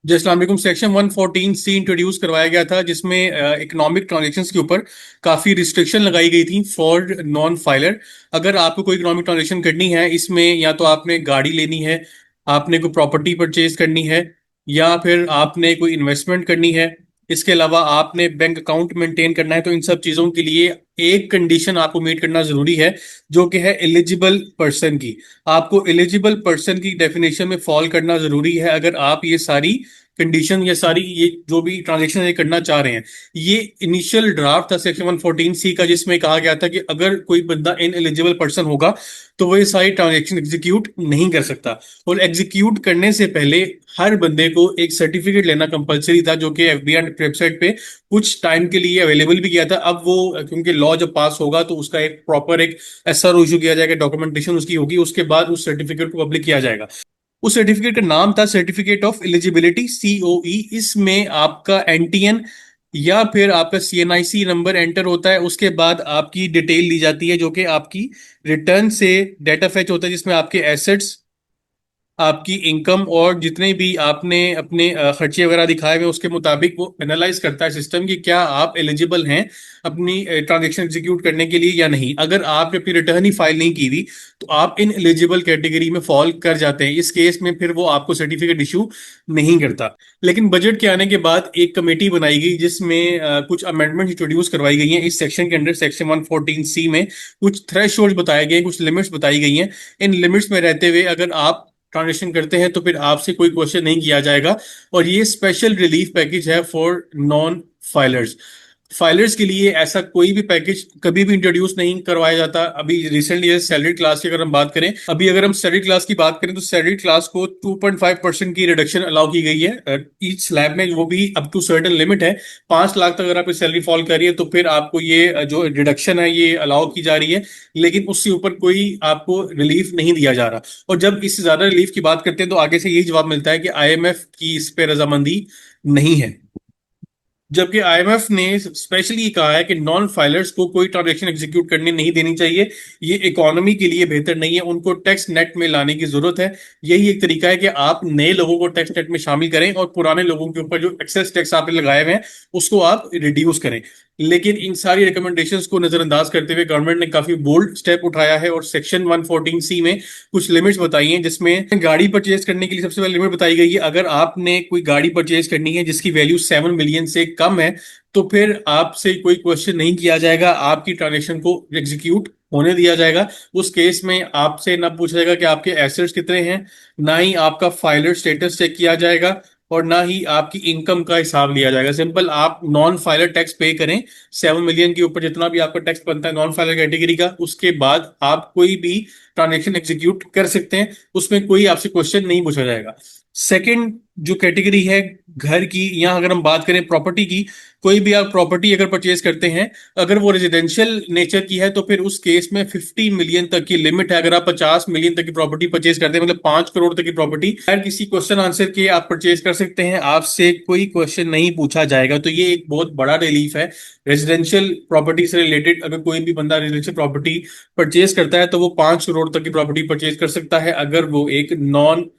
जी अस्सलाम वालेकुम। सेक्शन 114 सी इंट्रोड्यूस करवाया गया था जिसमें इकोनॉमिक ट्रांजैक्शंस के ऊपर काफी रिस्ट्रिक्शन लगाई गई थी फॉर नॉन फाइलर। अगर आपको कोई इकोनॉमिक ट्रांजैक्शन करनी है इसमें या तो आपने गाड़ी लेनी है, आपने कोई प्रॉपर्टी परचेज करनी है, या फिर आपने कोई इन्वेस्टमेंट करनी है, इसके अलावा आपने बैंक अकाउंट मेंटेन करना है, तो इन सब चीजों के लिए एक कंडीशन आपको मीट करना जरूरी है, जो कि है एलिजिबल पर्सन की। आपको एलिजिबल पर्सन की डेफिनेशन में फॉल करना जरूरी है अगर आप ये सारी कंडीशन या सारी ये जो भी ट्रांजेक्शन ये करना चाह रहे हैं। ये इनिशियल ड्राफ्ट था सेक्शन 114 सी का, जिसमें कहा गया था कि अगर कोई बंदा इन एलिजिबल पर्सन होगा तो वो ये सारी ट्रांजेक्शन एग्जीक्यूट नहीं कर सकता। और एग्जीक्यूट करने से पहले हर बंदे को एक सर्टिफिकेट लेना कंपलसरी था, जो कि एफबीआई वेबसाइट पे कुछ टाइम के लिए अवेलेबल भी किया था। अब वो क्योंकि लॉ जब पास होगा तो उसका एक प्रॉपर एक एसआर इशू किया जाएगा, डॉक्यूमेंटेशन उसकी होगी, उसके बाद उस सर्टिफिकेट को पब्लिक किया जाएगा। उस सर्टिफिकेट का नाम था सर्टिफिकेट ऑफ एलिजिबिलिटी, सीओई। इसमें आपका एनटीएन या फिर आपका सीएनआईसी नंबर एंटर होता है, उसके बाद आपकी डिटेल दी जाती है जो कि आपकी रिटर्न से डेटा फेच होता है, जिसमें आपके एसेट्स, आपकी इनकम और जितने भी आपने अपने खर्चे वगैरह दिखाए हुए उसके मुताबिक वो एनालाइज करता है सिस्टम कि क्या आप एलिजिबल हैं अपनी ट्रांजेक्शन एग्जीक्यूट करने के लिए या नहीं। अगर आपने अपनी रिटर्न ही फाइल नहीं की हुई तो आप इन एलिजिबल कैटेगरी में फॉल कर जाते हैं। इस केस में फिर वो आपको सर्टिफिकेट इशू नहीं करता। लेकिन बजट के आने के बाद एक कमेटी बनाई गई जिसमें कुछ अमेंडमेंट इंट्रोड्यूस करवाई गई हैं इस सेक्शन के अंडर। सेक्शन 114 सी में कुछ थ्रेशोल्ड बताए गए हैं, कुछ लिमिट्स बताई गई हैं। इन लिमिट्स में रहते हुए अगर आप ट्रांजेक्शन करते हैं तो फिर आपसे कोई क्वेश्चन नहीं किया जाएगा। और ये स्पेशल रिलीफ पैकेज है फॉर नॉन फाइलर्स। फाइलर्स के लिए ऐसा कोई भी पैकेज कभी भी इंट्रोड्यूस नहीं करवाया जाता। अभी रिसेंटली सैलरी क्लास की अगर हम बात करें, अभी अगर हम सैलरी क्लास की बात करें तो सैलरी क्लास को 2.5% की रिडक्शन अलाउ की गई है ईच स्लैब में, वो भी अप टू सर्टेन लिमिट है। 5 लाख तक अगर आपकी सैलरी फॉल कर रही है तो फिर आपको ये जो रिडक्शन है ये अलाउ की जा रही है, लेकिन उससे ऊपर कोई आपको रिलीफ नहीं दिया जा रहा। और जब इससे ज्यादा रिलीफ की बात करते हैं तो आगे से यही जवाब मिलता है कि आईएमएफ की इस पे रजामंदी नहीं है। जबकि आईएमएफ ने स्पेशली कहा है कि नॉन फाइलर्स को कोई ट्रांजेक्शन एग्जीक्यूट करने नहीं देनी चाहिए। ये इकोनॉमी के लिए बेहतर नहीं है, उनको टैक्स नेट में लाने की जरूरत है। यही एक तरीका है कि आप नए लोगों को टैक्स नेट में शामिल करें और पुराने लोगों के ऊपर जो एक्सेस टैक्स आपने लगाए हुए हैं उसको आप रिड्यूस करें। लेकिन इन सारी रिकमेंडेशंस को नजरअंदाज करते हुए गवर्नमेंट ने काफी बोल्ड स्टेप उठाया है और सेक्शन 114 सी में कुछ लिमिट्स बताई हैं, जिसमें गाड़ी परचेज करने के लिए सबसे पहले लिमिट बताई गई है। अगर आपने कोई गाड़ी परचेज करनी है जिसकी वैल्यू 7 मिलियन से कम है तो फिर आपसे कोई क्वेश्चन नहीं किया जाएगा, आपकी ट्रांजेक्शन को एग्जीक्यूट होने दिया जाएगा। उस केस में आपसे ना पूछा जाएगा कि आपके एसेट्स कितने हैं, ना ही आपका फाइलर स्टेटस चेक किया जाएगा, और ना ही आपकी इनकम का हिसाब लिया जाएगा। सिंपल आप नॉन फाइलर टैक्स पे करें 7 मिलियन के ऊपर, जितना भी आपका टैक्स बनता है नॉन फाइलर कैटेगरी का, उसके बाद आप कोई भी ट्रांजेक्शन एग्जीक्यूट कर सकते हैं, उसमें कोई आपसे क्वेश्चन नहीं पूछा जाएगा। सेकंड जो कैटेगरी है घर की, या अगर हम बात करें प्रॉपर्टी की, कोई भी आप प्रॉपर्टी अगर परचेज करते हैं, अगर वो रेजिडेंशियल नेचर की है तो फिर उस केस में 50 मिलियन तक की लिमिट है। अगर आप 50 मिलियन तक की प्रॉपर्टी परचेज करते हैं, मतलब 5 करोड़ तक की प्रॉपर्टी, अगर किसी क्वेश्चन आंसर के आप परचेज कर सकते हैं, आपसे कोई क्वेश्चन नहीं पूछा जाएगा। तो ये एक बहुत बड़ा रिलीफ है रेजिडेंशियल प्रॉपर्टी से रिलेटेड। अगर कोई भी बंदा रेजिडेंशियल प्रॉपर्टी परचेज करता है तो वो 5 करोड़ तक की प्रॉपर्टी परचेज कर सकता है अगर वो एक नॉन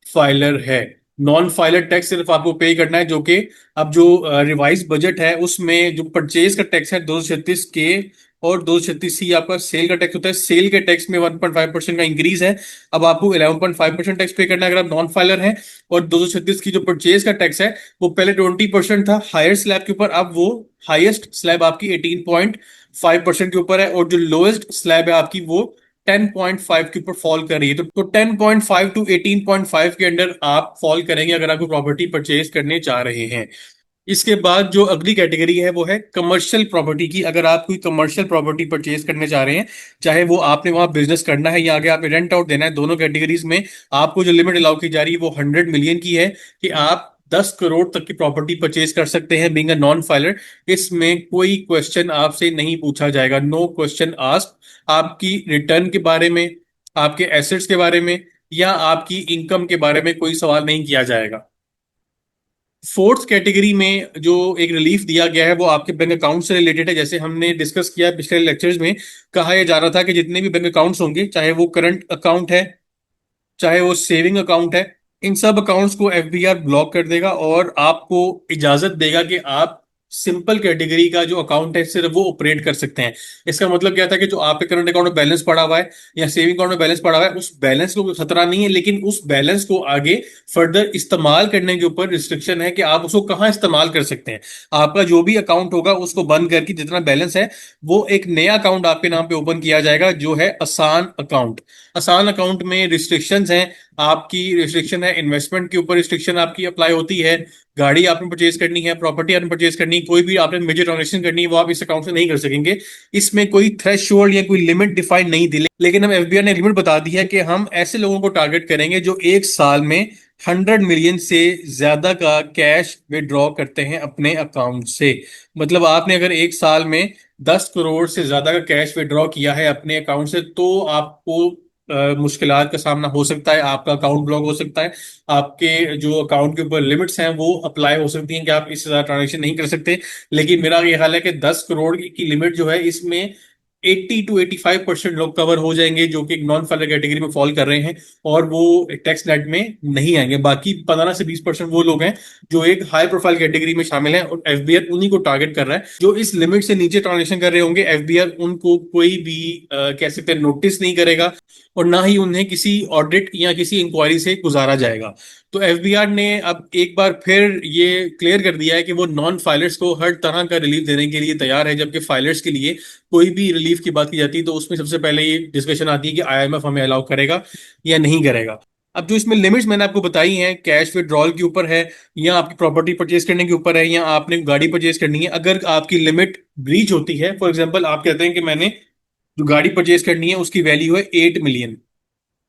फाइलर है। नॉन फाइलर टैक्स सिर्फ आपको पे करना है, जो कि अब जो रिवाइज बजट है उसमें जो परचेज का टैक्स है 236 के, और 236 सी आपका सेल का टैक्स होता है। सेल के टैक्स में 1.5% का इंक्रीज है। अब आपको 11.5% टैक्स पे करना है अगर आप नॉन फाइलर हैं। और 236 की जो परचेज का टैक्स है वो पहले 20% था हायर स्लैब के ऊपर, अब वो हाईएस्ट स्लैब आपकी 18.5% के ऊपर है, और जो लोएस्ट स्लैब है आपकी वो 10.5 के ऊपर फॉल कर रही है। तो 10.5 टू 18.5 के अंडर आप फॉल करेंगे अगर आप कोई प्रॉपर्टी परचेज करने जा रहे हैं। इसके बाद जो अगली कैटेगरी है वो है कमर्शियल प्रॉपर्टी की। अगर आप कोई कमर्शियल प्रॉपर्टी परचेज करने जा रहे हैं, चाहे वो आपने वहां बिजनेस करना है या आगे आपने रेंट आउट देना है, दोनों कैटेगरीज में आपको जो लिमिट अलाउ की जा रही है वो 100 मिलियन की है, कि आप 10 करोड़ तक की प्रॉपर्टी परचेज कर सकते हैं बीइंग अ नॉन फाइलर। इसमें कोई क्वेश्चन आपसे नहीं पूछा जाएगा, नो क्वेश्चन आस्क। आपकी रिटर्न के बारे में, आपके एसेट्स के बारे में, या आपकी इनकम के बारे में कोई सवाल नहीं किया जाएगा। फोर्थ कैटेगरी में जो एक रिलीफ दिया गया है वो आपके बैंक अकाउंट से रिलेटेड है। जैसे हमने डिस्कस किया पिछले लेक्चर्स में, कहा यह जा रहा था कि जितने भी बैंक अकाउंट्स होंगे, चाहे वो करंट अकाउंट है, चाहे वो सेविंग अकाउंट है, इन सब अकाउंट्स को एफबीआर ब्लॉक कर देगा और आपको इजाजत देगा कि आप सिंपल कैटेगरी का जो अकाउंट है सिर्फ वो ऑपरेट कर सकते हैं। इसका मतलब क्या था कि जो आपके करंट अकाउंट में बैलेंस पड़ा हुआ है या सेविंग अकाउंट में बैलेंस पड़ा हुआ है, उस बैलेंस को कोई खतरा नहीं है, लेकिन उस बैलेंस को आगे फर्दर इस्तेमाल करने के ऊपर रिस्ट्रिक्शन है कि आप उसको कहाँ इस्तेमाल कर सकते हैं। आपका जो भी अकाउंट होगा उसको बंद करके जितना बैलेंस है वो एक नया अकाउंट आपके नाम पे ओपन किया जाएगा, जो है आसान अकाउंट। आसान अकाउंट में रिस्ट्रिक्शंस हैं। आपकी रिस्ट्रिक्शन है, इन्वेस्टमेंट के ऊपर रिस्ट्रिक्शन आपकी अप्लाई होती है। गाड़ी आपने परचेज करनी है, प्रॉपर्टी आपने परचेज करनी है, कोई भी आपने मेजर ट्रांजेक्शन करनी है, वो आप इस अकाउंट से नहीं कर सकेंगे। इसमें कोई थ्रेशोल्ड या कोई लिमिट डिफाइन नहीं दी, लेकिन हम एफबीआई ने लिमिट बता दी है कि हम ऐसे लोगों को टारगेट करेंगे जो एक साल में 100 मिलियन से ज्यादा का कैश विड्रॉ करते हैं अपने अकाउंट से। मतलब आपने अगर एक साल में 10 करोड़ से ज्यादा का कैश विड्रॉ किया है अपने अकाउंट से, तो आपको मुश्किलात का सामना हो सकता है, आपका अकाउंट ब्लॉक हो सकता है, आपके जो अकाउंट के ऊपर लिमिट्स हैं वो अप्लाई हो सकती हैं कि आप इससे ज्यादा ट्रांजेक्शन नहीं कर सकते। लेकिन मेरा ये ख्याल है कि 10 करोड़ की लिमिट जो है, इसमें 80 to 85% लोग कवर हो जाएंगे जो कि नॉन फाइलर कैटेगरी में फॉल कर रहे हैं, और वो टैक्स नेट में नहीं आएंगे। बाकी 15 से 20% वो लोग हैं जो एक हाई प्रोफाइल कैटेगरी में शामिल हैं, और एफबीआर उन्हीं को टारगेट कर रहा है। जो इस लिमिट से नीचे ट्रांजेक्शन कर रहे होंगे, एफबीआर उनको कोई भी कह सकते हैं नोटिस नहीं करेगा, और ना ही उन्हें किसी ऑडिट या किसी इंक्वायरी से गुजारा जाएगा। तो एफबीआर ने अब एक बार फिर ये क्लियर कर दिया है कि वो नॉन फाइलर्स को हर तरह का रिलीफ देने के लिए तैयार है, जबकि फाइलर्स के लिए कोई भी रिलीफ की बात की जाती है तो उसमें सबसे पहले ये डिस्कशन आती है कि आईएमएफ हमें अलाउ करेगा या नहीं करेगा। अब जो इसमें लिमिट्स मैंने आपको बताई हैं, कैश विड्रॉल के ऊपर है, या आपकी प्रॉपर्टी परचेज करने के ऊपर है, या आपने गाड़ी परचेज करनी है, अगर आपकी लिमिट ब्रीच होती है, फॉर एग्जांपल आप कहते हैं कि मैंने जो गाड़ी परचेज करनी है उसकी वैल्यू है 8 मिलियन,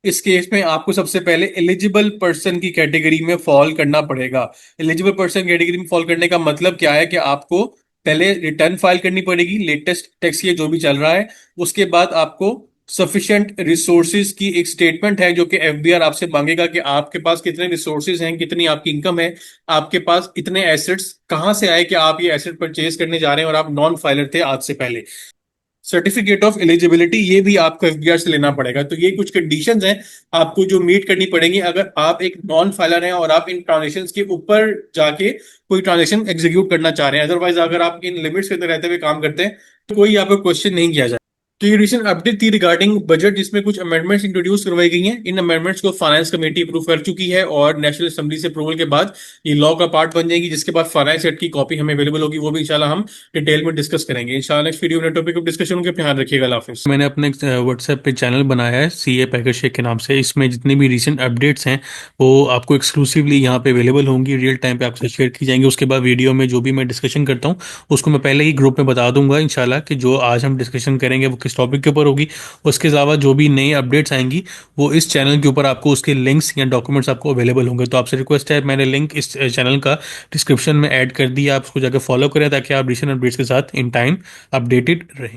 इस केस में आपको सबसे पहले एलिजिबल पर्सन की कैटेगरी में फॉल करना पड़ेगा। एलिजिबल पर्सन कैटेगरी में फॉल करने का मतलब क्या है कि आपको पहले रिटर्न फाइल करनी पड़ेगी लेटेस्ट टैक्स ईयर जो भी चल रहा है। उसके बाद आपको सफिशिएंट रिसोर्सेज की एक स्टेटमेंट है जो कि एफबीआर आपसे मांगेगा कि आपके पास कितने रिसोर्सेज हैं, कितनी आपकी इनकम है, आपके पास इतने एसेट्स कहां से आए कि आप ये एसेट परचेज करने जा रहे हैं और आप नॉन फाइलर थे आज से पहले। सर्टिफिकेट ऑफ एलिजिबिलिटी ये भी आपको एफबीआर से लेना पड़ेगा। तो ये कुछ कंडीशंस हैं आपको जो मीट करनी पड़ेंगी अगर आप एक नॉन फाइलर हैं और आप इन ट्रांजेक्शन्स के ऊपर जाके कोई ट्रांजेक्शन एग्जीक्यूट करना चाह रहे हैं। अदरवाइज अगर आप इन लिमिट्स के अंदर रहते हुए काम करते हैं तो कोई आपको क्वेश्चन नहीं किया जाए। तो ये रिसेंट अपडेट थी रिगार्डिंग बजट, जिसमें कुछ अमेंडमेंट्स इंट्रोड्यूस करवाई गई हैं। इन अमेंडमेंट्स को फाइनेंस कमेटी अप्रूव कर चुकी है और नेशनल असेंबली से अप्रूवल के बाद ये लॉ का पार्ट बन जाएगी, जिसके बाद फाइनेंस एक्ट की कॉपी हमें अवेलेबल होगी। वो भी इंशाल्लाह हम डिटेल में डिस्कस करेंगे इंशाल्लाह नेक्स्ट वीडियो में टॉपिक ऑफ डिस्कशन के। ध्यान रखिएगा, अल्लाह हाफिज़। मैंने अपने व्हाट्सएप पे चैनल बनाया है सीए पैकेज शेख के नाम से। इसमें जितनी भी रिसेंट अपडेट्स हैं वो आपको एक्सक्लूसिवली यहाँ पे अवेलेबल होंगी, रियल टाइम पे आपसे शेयर की जाएंगी। उसके बाद वीडियो में जो भी मैं डिस्कशन करता हूँ उसको मैं पहले ही ग्रुप में बता दूंगा इंशाल्लाह कि जो आज हम डिस्कशन करेंगे वो किस टॉपिक के ऊपर होगी। उसके अलावा जो भी नई अपडेट्स आएंगी वो इस चैनल के ऊपर आपको उसके लिंक्स या डॉक्यूमेंट्स आपको अवेलेबल होंगे। तो आपसे रिक्वेस्ट है, मैंने लिंक इस चैनल का डिस्क्रिप्शन में ऐड कर दिया, आप उसको जाकर फॉलो करें ताकि आप रिसेंट अपडेट्स के साथ इन टाइम अपडेटेड रहें।